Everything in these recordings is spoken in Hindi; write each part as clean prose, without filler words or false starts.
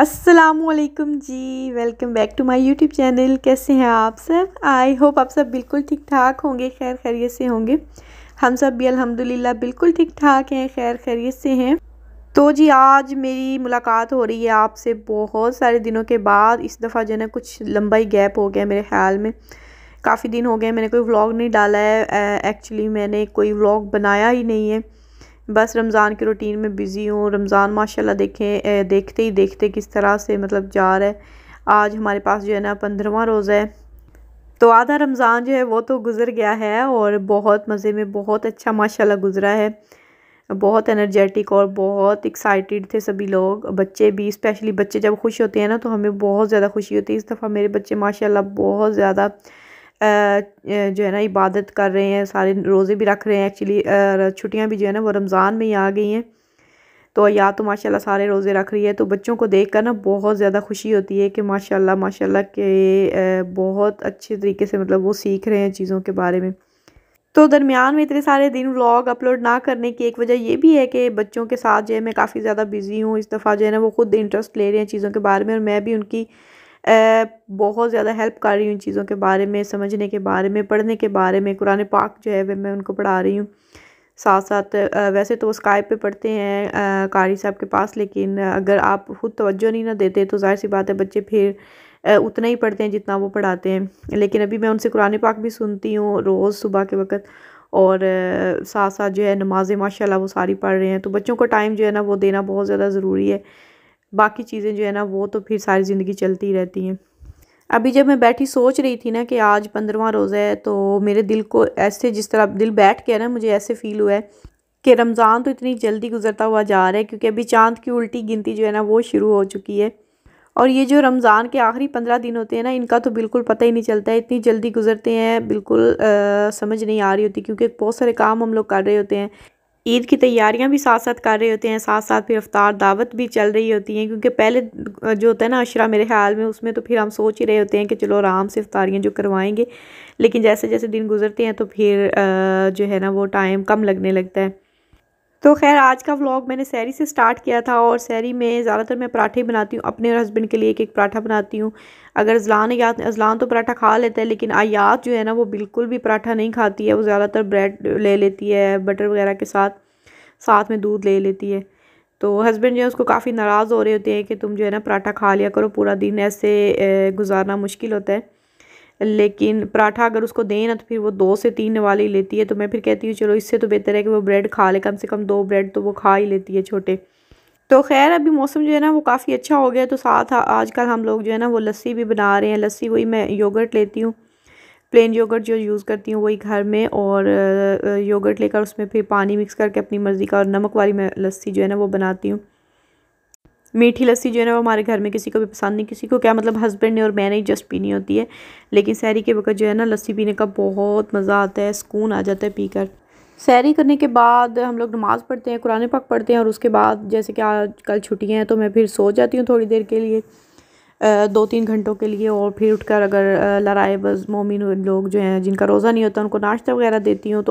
अस्सलामुअलैकुम जी, welcome back to my YouTube channel. कैसे हैं आप सब? आई होप आप सब बिल्कुल ठीक ठाक होंगे, खैर खैरियत से होंगे। हम सब भी अल्हम्दुलिल्लाह बिल्कुल ठीक ठाक हैं, खैर खैरियत से हैं। तो जी आज मेरी मुलाकात हो रही है आपसे बहुत सारे दिनों के बाद। इस दफ़ा जो है ना कुछ लंबा ही गैप हो गया मेरे ख्याल में। काफ़ी दिन हो गए मैंने कोई व्लॉग नहीं डाला है। एक्चुअली मैंने कोई व्लॉग बनाया ही नहीं है, बस रमज़ान की रूटीन में बिज़ी हूँ। रमज़ान माशाल्लाह देखें देखते ही देखते किस तरह से मतलब जा रहा है। आज हमारे पास जो है ना 15वां रोज़ा है, तो आधा रमज़ान जो है वो तो गुज़र गया है और बहुत मज़े में बहुत अच्छा माशाल्लाह गुज़रा है। बहुत एनर्जेटिक और बहुत एक्साइटेड थे सभी लोग, बच्चे भी। स्पेशली बच्चे जब खुश होते हैं ना तो हमें बहुत ज़्यादा खुशी होती है। इस दफ़ा मेरे बच्चे माशाल्लाह बहुत ज़्यादा जो है ना इबादत कर रहे हैं, सारे रोज़े भी रख रहे हैं। एक्चुअली छुट्टियां भी जो है ना वो रमज़ान में ही आ गई हैं, तो या तो माशाल्लाह सारे रोज़े रख रही है। तो बच्चों को देख कर ना बहुत ज़्यादा खुशी होती है कि माशाल्लाह माशाल्लाह के बहुत अच्छे तरीके से मतलब वो सीख रहे हैं चीज़ों के बारे में। तो दरमियान में इतने सारे दिन व्लॉग अपलोड ना करने की एक वजह ये भी है कि बच्चों के साथ जो है मैं काफ़ी ज़्यादा बिज़ी हूँ। इस दफ़ा जो है ना वो खुद इंटरेस्ट ले रहे हैं चीज़ों के बारे में और मैं भी उनकी बहुत ज़्यादा हेल्प कर रही हूँ इन चीज़ों के बारे में, समझने के बारे में, पढ़ने के बारे में। कुरान पाक जो है वह मैं उनको पढ़ा रही हूँ साथ साथ। वैसे तो वो स्काइप पे पढ़ते हैं कारी साहब के पास, लेकिन अगर आप खुद तवज्जो नहीं ना देते तो ज़ाहिर सी बात है बच्चे फिर उतना ही पढ़ते हैं जितना वो पढ़ाते हैं। लेकिन अभी मैं उनसे कुरान पाक भी सुनती हूँ रोज़ सुबह के वक़्त, और साथ साथ जो है नमाज़ें माशाल्लाह वो सारी पढ़ रहे हैं। तो बच्चों को टाइम जो है ना वो देना बहुत ज़्यादा ज़रूरी है। बाकी चीज़ें जो है ना वो तो फिर सारी ज़िंदगी चलती ही रहती हैं। अभी जब मैं बैठी सोच रही थी ना कि आज 15वां रोज़ा है, तो मेरे दिल को ऐसे, जिस तरह दिल बैठ गया ना, मुझे ऐसे फ़ील हुआ है कि रमज़ान तो इतनी जल्दी गुजरता हुआ जा रहा है, क्योंकि अभी चाँद की उल्टी गिनती जो है ना वो शुरू हो चुकी है। और ये जो रमज़ान के आखिरी 15 दिन होते हैं ना, इनका तो बिल्कुल पता ही नहीं चलता है, इतनी जल्दी गुजरते हैं, बिल्कुल समझ नहीं आ रही होती, क्योंकि बहुत सारे काम हम लोग कर रहे होते हैं। ईद की तैयारियां भी साथ साथ कर रहे होते हैं, साथ साथ फिर इफ्तार दावत भी चल रही होती हैं। क्योंकि पहले जो होता है ना अशरा मेरे ख्याल में, उसमें तो फिर हम सोच ही रहे होते हैं कि चलो आराम से इफ्तारियां जो करवाएंगे, लेकिन जैसे जैसे दिन गुजरते हैं तो फिर जो है ना वो टाइम कम लगने लगता है। तो खैर आज का व्लॉग मैंने सहरी से स्टार्ट किया था, और सहरी में ज़्यादातर मैं पराठे बनाती हूँ अपने और हस्बैंड के लिए। एक एक पराठा बनाती हूँ। अगर अज़लान तो पराठा खा लेता है, लेकिन आयात जो है ना वो बिल्कुल भी पराठा नहीं खाती है। वो ज़्यादातर ब्रेड ले लेती है बटर वगैरह के साथ, साथ में दूध ले लेती है। तो हस्बैंड जो है उसको काफ़ी नाराज़ हो रहे होते हैं कि तुम जो है ना पराठा खा लिया करो, पूरा दिन ऐसे गुजारना मुश्किल होता है। लेकिन पराठा अगर उसको दें ना तो फिर वो 2 से 3 वाले ही लेती है। तो मैं फिर कहती हूँ चलो इससे तो बेहतर है कि वो ब्रेड खा ले, कम से कम 2 ब्रेड तो वो खा ही लेती है छोटे। तो खैर अभी मौसम जो है ना वो काफ़ी अच्छा हो गया, तो साथ आजकल हम लोग जो है ना वो लस्सी भी बना रहे हैं। लस्सी वही मैं योगर्ट लेती हूँ, प्लेन योगर्ट जो यूज़ करती हूँ वही घर में, और योगर्ट लेकर उसमें फिर पानी मिक्स करके अपनी मर्ज़ी का, और नमक वाली मैं लस्सी जो है ना वो बनाती हूँ। मीठी लस्सी जो है ना वो हमारे घर में किसी को भी पसंद नहीं, किसी को क्या मतलब हस्बैंड ने और मैंने ही जस्ट पीनी होती है। लेकिन सहरी के वक्त जो है ना लस्सी पीने का बहुत मज़ा आता है, सुकून आ जाता है पीकर। सहरी करने के बाद हम लोग नमाज़ पढ़ते हैं, कुरान पाक पढ़ते हैं, और उसके बाद जैसे कि आज कल छुट्टियाँ हैं तो मैं फिर सो जाती हूँ थोड़ी देर के लिए, 2-3 घंटों के लिए। और फिर उठकर अगर लराए बज़ मोमिन लोग जो हैं जिनका रोज़ा नहीं होता उनको नाश्ता वगैरह देती हूँ।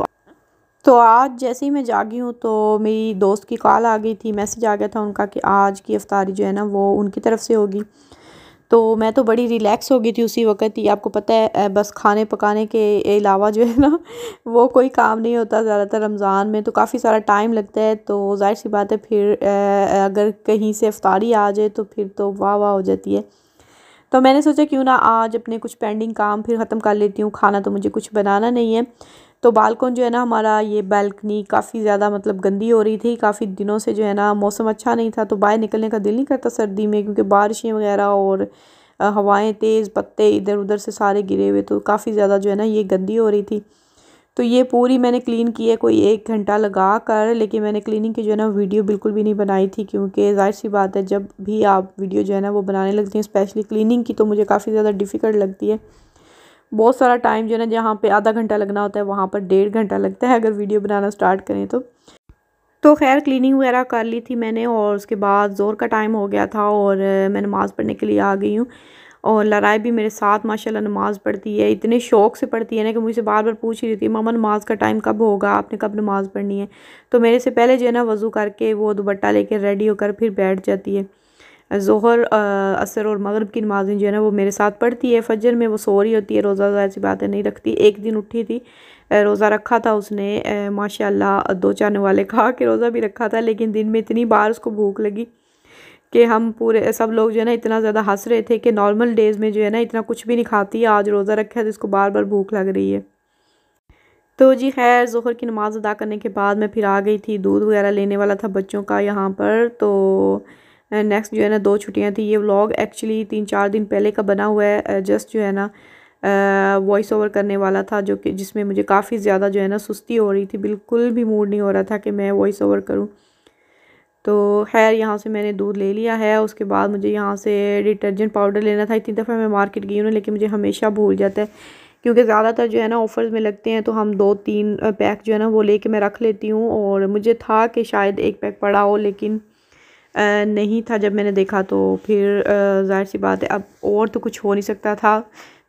तो आज जैसे ही मैं जागी हूँ तो मेरी दोस्त की कॉल आ गई थी, मैसेज आ गया था उनका कि आज की इफ्तारी जो है ना वो उनकी तरफ से होगी। तो मैं तो बड़ी रिलैक्स हो गई थी उसी वक्त ही। आपको पता है बस खाने पकाने के अलावा जो है ना वो कोई काम नहीं होता ज़्यादातर रमज़ान में, तो काफ़ी सारा टाइम लगता है। तो जाहिर सी बात है फिर अगर कहीं से इफ्तारी आ जाए तो फिर तो वाह वाह हो जाती है। तो मैंने सोचा क्यों ना आज अपने कुछ पेंडिंग काम फिर ख़त्म कर लेती हूँ। खाना तो मुझे कुछ बनाना नहीं है। तो बालकन जो है ना हमारा, ये बालकनी काफ़ी ज़्यादा मतलब गंदी हो रही थी काफ़ी दिनों से। जो है ना मौसम अच्छा नहीं था, तो बाहर निकलने का दिल नहीं करता सर्दी में, क्योंकि बारिशें वगैरह और हवाएं तेज़, पत्ते इधर उधर से सारे गिरे हुए, तो काफ़ी ज़्यादा जो है ना ये गंदी हो रही थी। तो ये पूरी मैंने क्लीन की है कोई 1 घंटा लगा कर, लेकिन मैंने क्लीनिंग की जो है ना वीडियो बिल्कुल भी नहीं बनाई थी, क्योंकि ज़ाहिर सी बात है जब भी आप वीडियो जो है ना वो बनाने लगती हैं, स्पेशली क्लीनिंग की, तो मुझे काफ़ी ज़्यादा डिफ़िकल्ट लगती है। बहुत सारा टाइम जो है ना, जहाँ पे आधा घंटा लगना होता है वहाँ पर 1.5 घंटा लगता है अगर वीडियो बनाना स्टार्ट करें तो खैर क्लीनिंग वगैरह कर ली थी मैंने, और उसके बाद ज़ोर का टाइम हो गया था और मैं नमाज़ पढ़ने के लिए आ गई हूँ। और लड़ाई भी मेरे साथ माशाल्लाह नमाज़ पढ़ती है, इतने शौक़ से पढ़ती है ना कि मुझसे बार बार पूछ रही थी मामा नमाज़ का टाइम कब होगा, आपने कब नमाज़ पढ़नी है। तो मेरे से पहले जो है ना वज़ू करके वो दुपट्टा लेकर रेडी होकर फिर बैठ जाती है। ज़ोहर असर और मगरिब की नमाज़ें जो है ना वो मेरे साथ पढ़ती है। फजर में वो सो रही होती है, रोज़ा ज़ाहिर सी बात है नहीं रखती। एक दिन उठी थी, रोज़ा रखा था उसने, माशाल्लाह 2-4 नवाले खा के रोज़ा भी रखा था, लेकिन दिन में इतनी बार उसको भूख लगी कि हम पूरे सब लोग जो है ना इतना ज़्यादा हंस रहे थे कि नॉर्मल डेज़ में जो है ना इतना कुछ भी नहीं खाती है, आज रोज़ा रखा है तो इसको बार बार भूख लग रही है। तो जी खैर ज़ोहर की नमाज़ अदा करने के बाद मैं फिर आ गई थी, दूध वगैरह लेने वाला था बच्चों का यहाँ पर। तो नेक्स्ट जो है ना 2 छुट्टियाँ थी। ये व्लॉग एक्चुअली 3-4 दिन पहले का बना हुआ है, जस्ट जो है ना वॉइस ओवर करने वाला था, जो कि जिसमें मुझे काफ़ी ज़्यादा जो है ना सुस्ती हो रही थी, बिल्कुल भी मूड नहीं हो रहा था कि मैं वॉइस ओवर करूँ। तो खैर यहाँ से मैंने दूध ले लिया है। उसके बाद मुझे यहाँ से डिटर्जेंट पाउडर लेना था। इतनी दफ़ा मैं मार्केट गई हूँ लेकिन मुझे हमेशा भूल जाता है, क्योंकि ज़्यादातर जो है ना ऑफ़र्स में लगते हैं, तो हम 2-3 पैक जो है ना वो लेके मैं रख लेती हूँ। और मुझे था कि शायद 1 पैक पड़ा हो, लेकिन नहीं था। जब मैंने देखा तो फिर ज़ाहिर सी बात है अब और तो कुछ हो नहीं सकता था,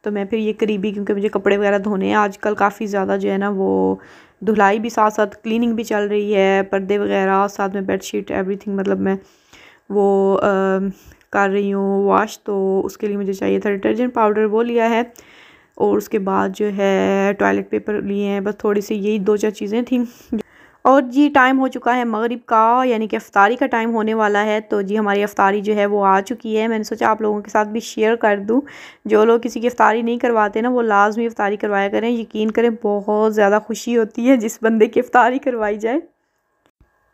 तो मैं फिर ये करीबी, क्योंकि मुझे कपड़े वगैरह धोने हैं आजकल काफ़ी ज़्यादा जो है ना वो धुलाई भी साथ साथ क्लीनिंग भी चल रही है, पर्दे वगैरह साथ में बेडशीट एवरीथिंग, मतलब मैं वो कर रही हूँ वॉश। तो उसके लिए मुझे चाहिए था डिटर्जेंट पाउडर, वो लिया है। और उसके बाद जो है टॉयलेट पेपर लिए हैं, बस थोड़ी सी यही 2-4 चीज़ें थी। और जी टाइम हो चुका है मगरिब का, यानी कि अफ्तारी का टाइम होने वाला है। तो जी हमारी अफ्तारी जो है वो आ चुकी है। मैंने सोचा आप लोगों के साथ भी शेयर कर दूं। जो लोग किसी की अफ्तारी नहीं करवाते ना, वो लाजमी अफ्तारी करवाया करें। यकीन करें बहुत ज़्यादा खुशी होती है जिस बंदे की अफ्तारी करवाई जाए।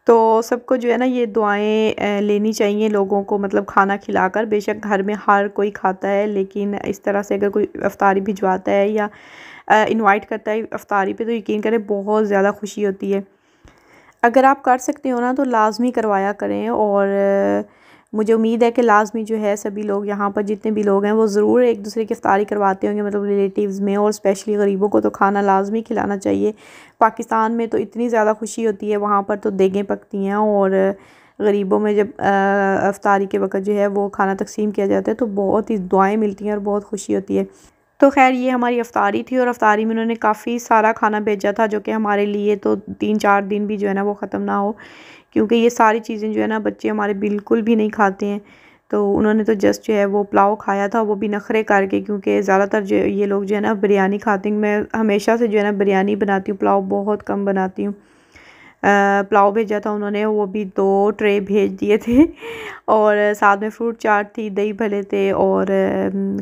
तो सबको जो है ना ये दुआएं लेनी चाहिए लोगों को, मतलब खाना खिलाकर। बेशक घर में हर कोई खाता है, लेकिन इस तरह से अगर कोई अफ्तारी भिजवाता है या इनवाइट करता है अफ्तारी पे, तो यकीन करें बहुत ज़्यादा खुशी होती है। अगर आप कर सकते हो ना तो लाज़मी करवाया करें। और मुझे उम्मीद है कि लाज़मी जो है सभी लोग यहाँ पर जितने भी लोग हैं वो ज़रूर एक दूसरे की इफ्तारी करवाते होंगे, मतलब रिलेटिव्स में। और स्पेशली गरीबों को तो खाना लाज़मी खिलाना चाहिए। पाकिस्तान में तो इतनी ज़्यादा खुशी होती है, वहाँ पर तो देगें पकती हैं, और गरीबों में जब इफ्तारी के वक्त जो है वो खाना तकसीम किया जाता है तो बहुत ही दुआएँ मिलती हैं और बहुत खुशी होती है। तो खैर ये हमारी अफ्तारी थी, और अफ्तारी में उन्होंने काफ़ी सारा खाना भेजा था, जो कि हमारे लिए तो 3-4 दिन भी जो है ना वो ख़त्म ना हो, क्योंकि ये सारी चीज़ें जो है ना बच्चे हमारे बिल्कुल भी नहीं खाते हैं। तो उन्होंने तो जस्ट जो है वो पुलाव खाया था, वो भी नखरे करके, क्योंकि ज़्यादातर जो ये लोग जो है ना बिरयानी खाते हैं। मैं हमेशा से जो है ना बिरयानी बनाती हूँ, पुलाव बहुत कम बनाती हूँ। पुलाव भेजा था उन्होंने, वो भी 2 ट्रे भेज दिए थे। और साथ में फ्रूट चाट थी, दही भल्ले थे, और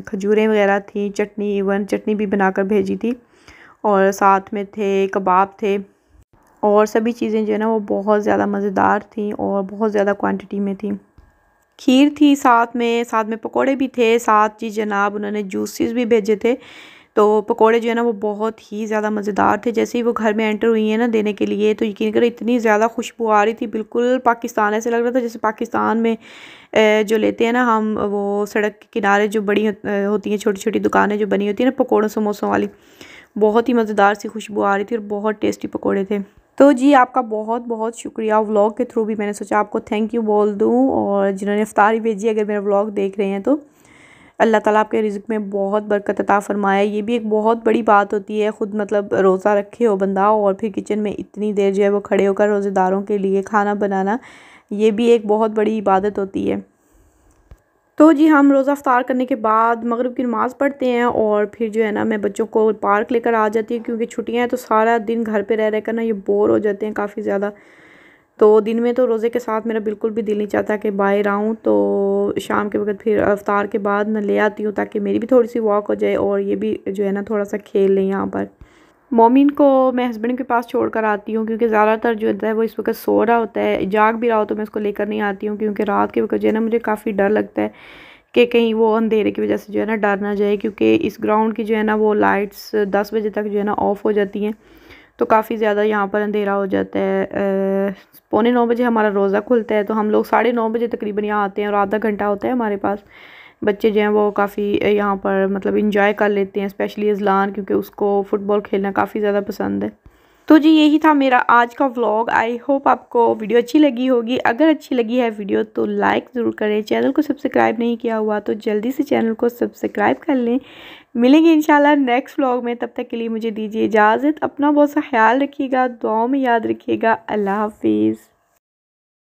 खजूरें वगैरह थी, चटनी, इवन चटनी भी बनाकर भेजी थी। और साथ में थे कबाब थे, और सभी चीज़ें जो है ना वो बहुत ज़्यादा मज़ेदार थी और बहुत ज़्यादा क्वांटिटी में थी। खीर थी साथ में पकोड़े भी थे। साथ जी जनाब उन्होंने जूसेस भी भेजे थे। तो पकोड़े जो है ना वो बहुत ही ज़्यादा मज़ेदार थे। जैसे ही वो घर में एंटर हुई है ना देने के लिए, तो यकीन करें इतनी ज़्यादा खुशबू आ रही थी, बिल्कुल पाकिस्तान ऐसे लग रहा था जैसे पाकिस्तान में जो लेते हैं ना हम, वो सड़क के किनारे जो बड़ी होती हैं छोटी छोटी दुकानें जो बनी होती हैं ना पकोड़ों समोसों वाली, बहुत ही मज़ेदार सी खुशबू आ रही थी और बहुत टेस्टी पकोड़े थे। तो जी आपका बहुत बहुत शुक्रिया। व्लॉग के थ्रू भी मैंने सोचा आपको थैंक यू बोल दूँ, और जिन्होंने इफ्तारी भेजी, अगर मेरा व्लॉग देख रहे हैं तो अल्लाह ताला आपके रिज़्क़ में बहुत बरकत अता फ़रमाए। ये भी एक बहुत बड़ी बात होती है, ख़ुद मतलब रोज़ा रखे हो बंदा और फिर किचन में इतनी देर जो है वो खड़े होकर रोज़ेदारों के लिए खाना बनाना, ये भी एक बहुत बड़ी इबादत होती है। तो जी हम रोज़ा इफ्तार करने के बाद मगरिब की नमाज़ पढ़ते हैं, और फिर जो है ना मैं बच्चों को पार्क लेकर आ जाती हूँ, क्योंकि छुट्टियाँ हैं तो सारा दिन घर पे रह कर ना ये बोर हो जाते हैं काफ़ी ज़्यादा। तो दिन में तो रोज़े के साथ मेरा बिल्कुल भी दिल नहीं चाहता कि बाहर आऊँ, तो शाम के वक्त फिर इफ्तार के बाद मैं ले आती हूँ, ताकि मेरी भी थोड़ी सी वॉक हो जाए और ये भी जो है ना थोड़ा सा खेल लें यहाँ पर। मोमिन को मैं हस्बैंड के पास छोड़ कर आती हूँ, क्योंकि ज़्यादातर जो होता है वो इस वक्त सो रहा होता है। जाग भी रहा हो तो मैं उसको लेकर नहीं आती हूँ, क्योंकि रात के वक्त जो है ना मुझे काफ़ी डर लगता है कि कहीं वो अंधेरे की वजह से जो है ना डर ना जाए, क्योंकि इस ग्राउंड की जो है ना वो लाइट्स 10 बजे तक जो है ना ऑफ़ हो जाती हैं, तो काफ़ी ज़्यादा यहाँ पर अंधेरा हो जाता है। 8:45 हमारा रोज़ा खुलता है, तो हम लोग 9:30 तकरीबन यहाँ आते हैं, और आधा घंटा होता है हमारे पास। बच्चे जो हैं वो काफ़ी यहाँ पर मतलब इंजॉय कर लेते हैं, स्पेशली अज़लान, क्योंकि उसको फ़ुटबॉल खेलना काफ़ी ज़्यादा पसंद है। तो जी यही था मेरा आज का व्लॉग। आई होप आपको वीडियो अच्छी लगी होगी। अगर अच्छी लगी है वीडियो तो लाइक ज़रूर करें। चैनल को सब्सक्राइब नहीं किया हुआ तो जल्दी से चैनल को सब्सक्राइब कर लें। मिलेंगे इंशाल्लाह नेक्स्ट व्लॉग में, तब तक के लिए मुझे दीजिए इजाज़त। अपना बहुत सा ख्याल रखिएगा, दुआओं में याद रखिएगा। अल्लाह हाफिज़।